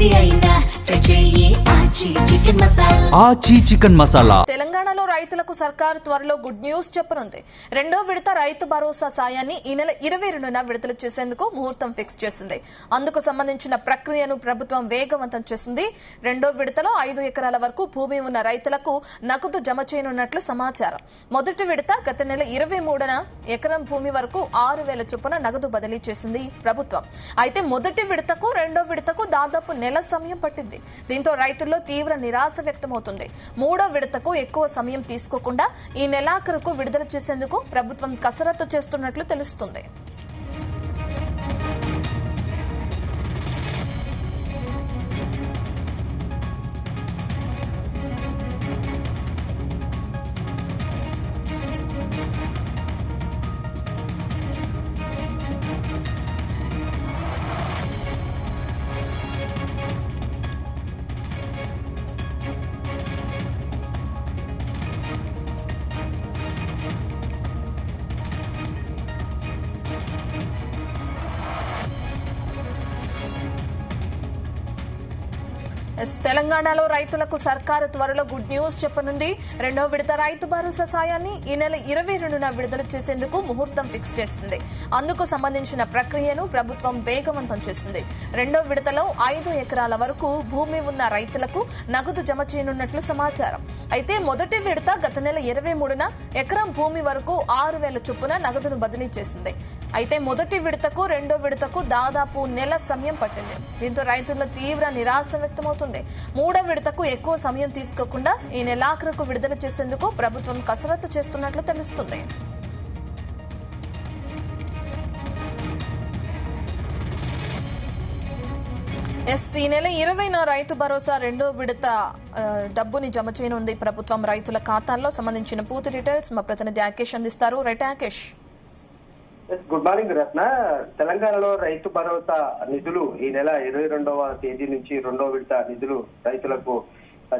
ఏది అయినా ఆచి చికెన్ మసాలా. తెలంగాణలో రైతులకు సర్కారు త్వరలో గుడ్ న్యూస్ చెప్పనుంది. రెండో విడత రైతు భరోసా సాయాన్ని ఈ నెల 22న విడుదల చేసేందుకు ముహూర్తం ఫిక్స్ చేసింది. అందుకు సంబంధించిన ప్రక్రియను ప్రభుత్వం వేగవంతం చేసింది. రెండో విడతలో 5 ఎకరాల వరకు భూమి ఉన్న రైతులకు నగదు జమ చేయనున్నట్లు సమాచారం. మొదటి విడత గత నెల 23న ఎకరం భూమి వరకు 6,000 చొప్పున నగదు బదిలీ చేసింది ప్రభుత్వం. అయితే మొదటి విడతకు రెండో విడతకు దాదాపు నెల సమయం పట్టింది. దీంతో రైతుల్లో తీవ్ర నిరాశ వ్యక్తమవుతుంది. మూడో విడతకు ఎక్కువ సమయం తీసుకోకుండా ఈ నెలాఖరుకు విడుదల చేసేందుకు ప్రభుత్వం కసరత్తు చేస్తున్నట్లు తెలుస్తుంది. తెలంగాణలో రైతులకు సర్కారు త్వరలో గుడ్ న్యూస్ చెప్పనుంది. రెండో విడత రైతు భరోసా సాయాన్ని ఈ నెల 22న విడుదల చేసేందుకు ముహూర్తం ఫిక్స్ చేసింది. అందుకు సంబంధించిన ప్రక్రియను ప్రభుత్వం వేగవంతం చేసింది. రెండో విడతలో 5 ఎకరాల వరకు భూమి ఉన్న రైతులకు నగదు జమ చేయనున్నట్లు సమాచారం. అయితే మొదటి విడత గత నెల 23న ఎకరం భూమి వరకు 6,000 చొప్పున నగదును బదిలీ చేసింది. అయితే మొదటి విడతకు రెండో విడతకు దాదాపు నెల సమయం పట్టింది. దీంతో రైతుల్లో తీవ్ర నిరాశ వ్యక్తమవుతుంది. మూడో విడతకు ఎక్కువ సమయం తీసుకోకుండా ఈ నెలాఖరుకు విడుదల చేసేందుకు ప్రభుత్వం కసరత్తు చేస్తున్నట్లు తెలుస్తుంది. ఈ నెల 20న రైతు భరోసా రెండో విడత డబ్బుని జమ చేయనుంది ప్రభుత్వం రైతుల ఖాతాల్లో. సంబంధించిన పూర్తి డీటెయిల్స్ మా ప్రతినిధి ఆకేష్ అందిస్తారు. రైట్ ఆకేష్. గుడ్ మార్నింగ్ రత్న. తెలంగాణలో రైతు భరోసా నిధులు ఈ నెల 22వ తేదీ నుంచి రెండో విడత నిధులు రైతులకు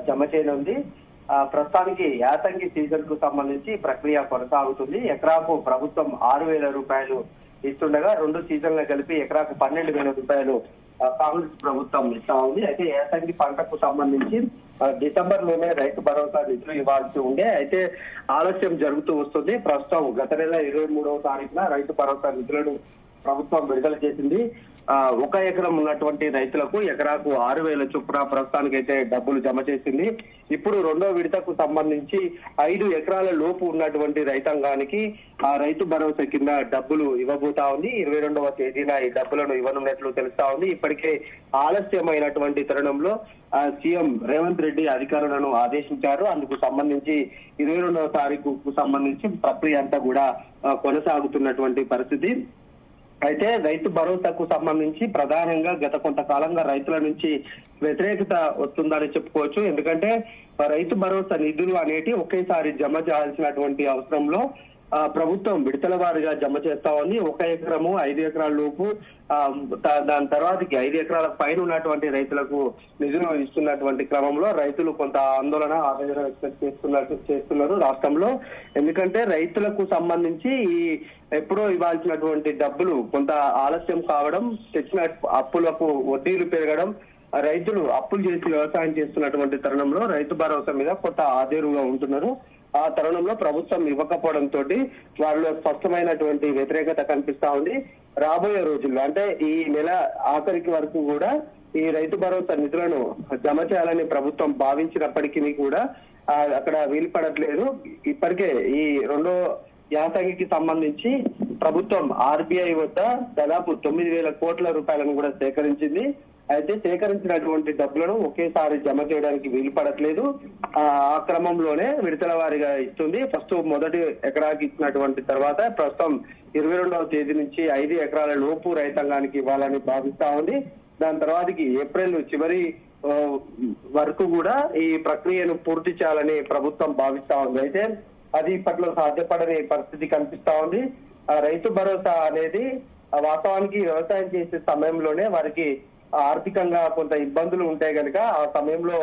జమ చేయనుంది. ప్రస్తుతానికి యాసంగి సీజన్ కు సంబంధించి ప్రక్రియ కొనసాగుతుంది. ఎకరాకు ప్రభుత్వం 6,000 రూపాయలు ఇస్తుండగా 2 సీజన్లు కలిపి ఎకరాకు 12,000 రూపాయలు కాంగ్రెస్ ప్రభుత్వం ఇస్తా ఉంది. అయితే యాసంగి పంటకు సంబంధించి డిసెంబర్ లోనే రైతు భరోసా నిధులు ఇవ్వాల్సి ఉండే, అయితే ఆలస్యం జరుగుతూ వస్తుంది. ప్రస్తుతం గత నెల 23వ తారీఖున రైతు భరోసా నిధులను ప్రభుత్వం విడుదల చేసింది. 1 ఎకరం ఉన్నటువంటి రైతులకు ఎకరాకు 6,000 చొప్పున ప్రస్తుతానికి అయితే డబ్బులు జమ చేసింది. ఇప్పుడు రెండో విడతకు సంబంధించి 5 ఎకరాల లోపు ఉన్నటువంటి రైతాంగానికి ఆ రైతు భరోసా కింద డబ్బులు ఇవ్వబోతా ఉంది. 22వ తేదీన ఈ డబ్బులను ఇవ్వనున్నట్లు తెలుస్తా ఉంది. ఇప్పటికే ఆలస్యమైనటువంటి తరుణంలో సీఎం రేవంత్ రెడ్డి అధికారులను ఆదేశించారు. అందుకు సంబంధించి 22వ తారీఖుకు సంబంధించి ప్రక్రియ అంతా కూడా కొనసాగుతున్నటువంటి పరిస్థితి. అయితే రైతు భరోసాకు సంబంధించి ప్రధానంగా గత కొంతకాలంగా రైతుల నుంచి వ్యతిరేకత వస్తుందని చెప్పుకోవచ్చు. ఎందుకంటే రైతు భరోసా నిధులు అనేటి ఒకేసారి జమ చేయాల్సినటువంటి అవసరంలో ప్రభుత్వం విడతల వారీగా జమ చేస్తా ఉంది. 1 ఎకరము 5 ఎకరాల లోపు, దాని తర్వాతకి 5 ఎకరాల పైన ఉన్నటువంటి రైతులకు నిధులు ఇస్తున్నటువంటి క్రమంలో రైతులు కొంత ఆందోళన ఆవేదన వ్యక్తం చేస్తున్నారు రాష్ట్రంలో. ఎందుకంటే రైతులకు సంబంధించి ఈ ఎప్పుడో ఇవ్వాల్సినటువంటి డబ్బులు కొంత ఆలస్యం కావడం, తెచ్చిన అప్పులకు వడ్డీలు పెరగడం, రైతులు అప్పులు చేసి వ్యవసాయం చేస్తున్నటువంటి తరుణంలో రైతు భరోసా మీద కొంత ఆదేరుగా ఉంటున్నారు. ఆ తరుణంలో ప్రభుత్వం ఇవ్వకపోవడంతో వారిలో స్పష్టమైనటువంటి వ్యతిరేకత కనిపిస్తా ఉంది. రాబోయే రోజుల్లో అంటే ఈ నెల ఆఖరికి వరకు కూడా ఈ రైతు భరోసా నిధులను జమ చేయాలని ప్రభుత్వం భావించినప్పటికీ కూడా అక్కడ వీలుపడట్లేదు. ఇప్పటికే ఈ రెండో యాసంగికి సంబంధించి ప్రభుత్వం RBI వద్ద దాదాపు 9,000 కోట్ల రూపాయలను కూడా సేకరించింది. అయితే సేకరించినటువంటి డబ్బులను ఒకేసారి జమ చేయడానికి వీలు పడట్లేదు. ఆ క్రమంలోనే విడతల వారీగా ఇస్తుంది. ఫస్ట్ మొదటి ఎకరాకి ఇచ్చినటువంటి తర్వాత ప్రస్తుతం 22వ తేదీ నుంచి 5 ఎకరాల లోపు రైతాంగానికి ఇవ్వాలని భావిస్తా ఉంది. దాని తర్వాతకి ఏప్రిల్ చివరి వరకు కూడా ఈ ప్రక్రియను పూర్తి చేయాలని ప్రభుత్వం భావిస్తా ఉంది. అయితే అది ఇప్పట్లో సాధ్యపడని పరిస్థితి కనిపిస్తా ఉంది. రైతు భరోసా అనేది వాస్తవానికి వ్యవసాయం చేసే సమయంలోనే వారికి ఆర్థికంగా కొంత ఇబ్బందులు ఉంటాయి కనుక ఆ సమయంలో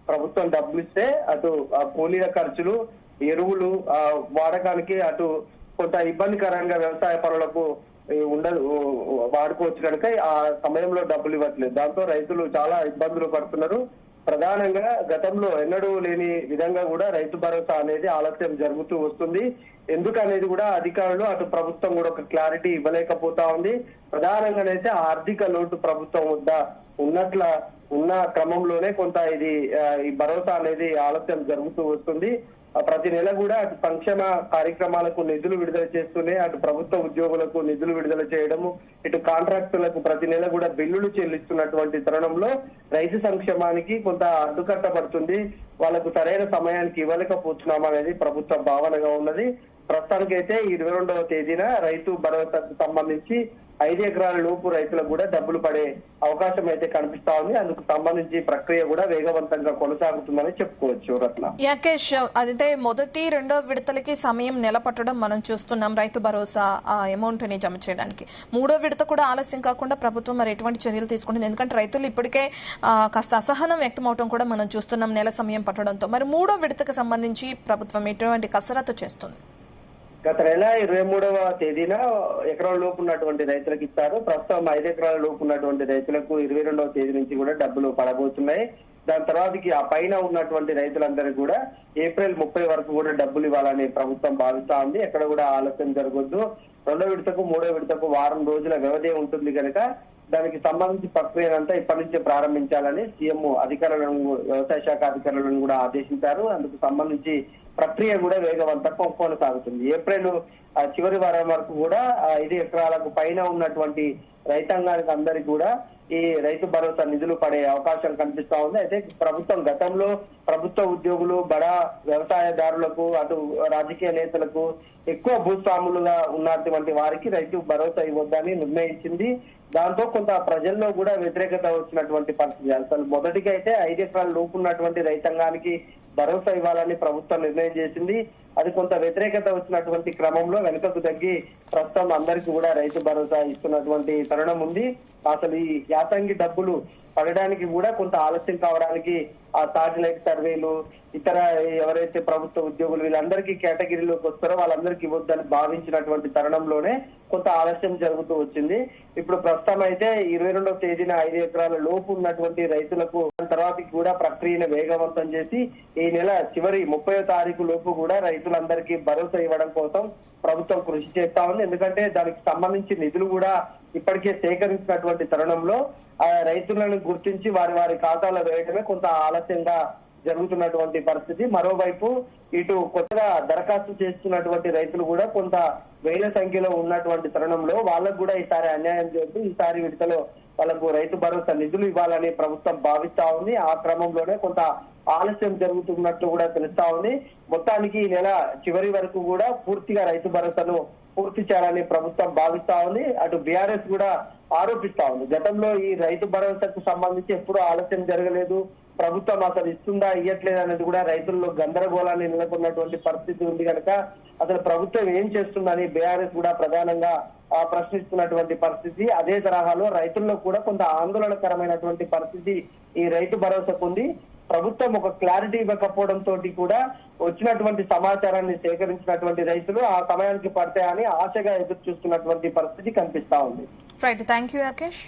ప్రభుత్వం డబ్బులు ఇస్తే అటు కూలీల ఖర్చులు, ఎరువులు వాడకానికి అటు కొంత ఇబ్బందికరంగా వ్యవసాయ పనులకు ఉండదు వాడుకోవచ్చు కనుక ఆ సమయంలో డబ్బులు ఇవ్వట్లేదు. దాంతో రైతులు చాలా ఇబ్బందులు పడుతున్నారు. ప్రధానంగా గతంలో ఎన్నడూ లేని విధంగా కూడా రైతు భరోసా అనేది ఆలస్యం జరుగుతూ వస్తుంది. ఎందుకనేది కూడా అధికారులు అటు ప్రభుత్వం కూడా ఒక క్లారిటీ ఇవ్వలేకపోతా ఉంది. ప్రధానంగానైతే ఆర్థిక లోటు ప్రభుత్వం వద్ద ఉన్న క్రమంలోనే కొంత ఈ భరోసా అనేది ఆలస్యం జరుగుతూ వస్తుంది. ప్రతి నెల కూడా అటు సంక్షేమ కార్యక్రమాలకు నిధులు విడుదల చేస్తూనే అటు ప్రభుత్వ ఉద్యోగులకు నిధులు విడుదల చేయడము, ఇటు కాంట్రాక్టులకు ప్రతి నెల కూడా బిల్లులు చెల్లిస్తున్నటువంటి తరుణంలో రైతు సంక్షేమానికి కొంత అడ్డుకట్టబడుతుంది. వాళ్ళకు సరైన సమయానికి ఇవ్వలేకపోతున్నాం అనేది ప్రభుత్వ భావనగా ఉన్నది. ప్రస్తుతానికైతే 22వ తేదీన రైతు భరోసాకు సంబంధించి 5 ఎకరాల లోపు రైతులకు కూడా డబ్బులు పడే అవకాశం అయితే కనిపిస్తా ఉంది. అందుకు సంబంధించి ప్రక్రియ కూడా వేగవంతంగా కొనసాగుతుందని చెప్పుకోవచ్చు. రత్న యాకేష్, అదే మొదటి రెండో విడతలకి సమయం నిలబట్టడం మనం చూస్తున్నాం రైతు భరోసా అమౌంట్ ని జమ చేయడానికి. మూడో విడత కూడా ఆలస్యం కాకుండా ప్రభుత్వం మరి ఎటువంటి చర్యలు తీసుకుంటుంది? ఎందుకంటే రైతులు ఇప్పటికే కాస్త అసహనం వ్యక్తం అవడం కూడా మనం చూస్తున్నాం నెల సమయం పట్టడంతో. మరి మూడో విడతకు సంబంధించి ప్రభుత్వం ఎటువంటి కసరత్తు చేస్తుంది? గత నెల 23వ తేదీన ఎకరాల లోపు ఉన్నటువంటి రైతులకు ఇస్తారు. ప్రస్తుతం 5 ఎకరాల లోపు ఉన్నటువంటి రైతులకు 22వ తేదీ నుంచి కూడా డబ్బులు పడబోతున్నాయి. దాని తర్వాతకి ఆ పైన ఉన్నటువంటి రైతులందరికీ కూడా ఏప్రిల్ 30 వరకు కూడా డబ్బులు ఇవ్వాలని ప్రభుత్వం భావిస్తా ఉంది. ఎక్కడ కూడా ఆలస్యం జరగొద్దు. రెండో విడతకు మూడో విడతకు వారం రోజుల వ్యవధి ఉంటుంది కనుక దానికి సంబంధించి ప్రక్రియనంతా ఇప్పటి నుంచే ప్రారంభించాలని సీఎం అధికారులను, వ్యవసాయ శాఖ అధికారులను కూడా ఆదేశించారు. అందుకు సంబంధించి ప్రక్రియ కూడా వేగవంతంగా కొనసాగుతుంది. ఏప్రిల్ చివరి వారం వరకు కూడా 5 ఎకరాలకు పైన ఉన్నటువంటి రైతాంగానికి అందరికీ కూడా ఈ రైతు భరోసా నిధులు పడే అవకాశం కనిపిస్తా ఉంది. అయితే ప్రభుత్వం గతంలో ప్రభుత్వ ఉద్యోగులు, బడా వ్యవసాయదారులకు, అటు రాజకీయ నేతలకు, ఎక్కువ భూస్వాములుగా ఉన్నటువంటి వారికి రైతు భరోసా ఇవ్వద్దని నిర్ణయించింది. దాంతో కొంత ప్రజల్లో కూడా వ్యతిరేకత వచ్చినటువంటి పరిస్థితి. అసలు మొదటిగా అయితే 5 ఎకరాల లోపు ఉన్నటువంటి రైతాంగానికి భరోసా ఇవ్వాలని ప్రభుత్వం నిర్ణయం చేసింది. అది కొంత వ్యతిరేకత వచ్చినటువంటి క్రమంలో వెనుకకు తగ్గి ప్రస్తుతం అందరికీ కూడా రైతు భరోసా ఇస్తున్నటువంటి తరుణం ఉంది. అసలు ఈ యాసంగి డబ్బులు పడడానికి కూడా కొంత ఆలస్యం కావడానికి ఆ సాటిలైట్ సర్వేలు, ఇతర ఎవరైతే ప్రభుత్వ ఉద్యోగులు వీళ్ళందరికీ కేటగిరీలోకి వస్తారో వాళ్ళందరికీ ఇవ్వద్దని భావించినటువంటి తరుణంలోనే కొంత ఆలస్యం జరుగుతూ వచ్చింది. ఇప్పుడు ప్రస్తుతం అయితే 22వ తేదీన 5 ఎకరాల లోపు ఉన్నటువంటి రైతులకు తర్వాతకి కూడా ప్రక్రియను వేగవంతం చేసి ఈ నెల చివరి 30వ తారీఖు లోపు కూడా రైతులందరికీ భరోసా ఇవ్వడం కోసం ప్రభుత్వం కృషి చేస్తా ఉంది. ఎందుకంటే దానికి సంబంధించి నిధులు కూడా ఇప్పటికే సేకరించినటువంటి తరుణంలో ఆ రైతులను గుర్తించి వారి ఖాతాలో వేయడమే కొంత ఆలస్యంగా జరుగుతున్నటువంటి పరిస్థితి. మరోవైపు ఇటు కొత్తగా దరఖాస్తు చేస్తున్నటువంటి రైతులు కూడా కొంత వేల సంఖ్యలో ఉన్నటువంటి తరుణంలో వాళ్ళకు కూడా ఈసారి అన్యాయం చేస్తూ ఈసారి విడతలో వాళ్ళకు రైతు భరోసా నిధులు ఇవ్వాలని ప్రభుత్వం భావిస్తా ఉంది. ఆ క్రమంలోనే కొంత ఆలస్యం జరుగుతున్నట్లు కూడా తెలుస్తా ఉంది. మొత్తానికి ఈ నెల చివరి వరకు కూడా పూర్తిగా రైతు భరోసాను పూర్తి చేయాలని ప్రభుత్వం భావిస్తా ఉంది. అటు బీఆర్ఎస్ కూడా ఆరోపిస్తా ఉంది. గతంలో ఈ రైతు భరోసాకు సంబంధించి ఎప్పుడూ ఆలస్యం జరగలేదు, ప్రభుత్వం అసలు ఇస్తుందా ఇయ్యట్లేదు అనేది కూడా రైతుల్లో గందరగోళాన్ని నెలకొన్నటువంటి పరిస్థితి ఉంది కనుక అసలు ప్రభుత్వం ఏం చేస్తుందని బీఆర్ఎస్ కూడా ప్రధానంగా ప్రశ్నిస్తున్నటువంటి పరిస్థితి. అదే తరహాలో రైతుల్లో కూడా కొంత ఆందోళనకరమైనటువంటి పరిస్థితి ఈ రైతు భరోసాకు ఉంది. ప్రభుత్వం ఒక క్లారిటీ ఇవ్వకపోవడంతో కూడా వచ్చినటువంటి సమాచారాన్ని సేకరించినటువంటి రైతులు ఆ సమయానికి పడతాయని ఆశగా ఎదురు చూస్తున్నటువంటి పరిస్థితి కనిపిస్తా ఉంది. Right, thank you Yakesh.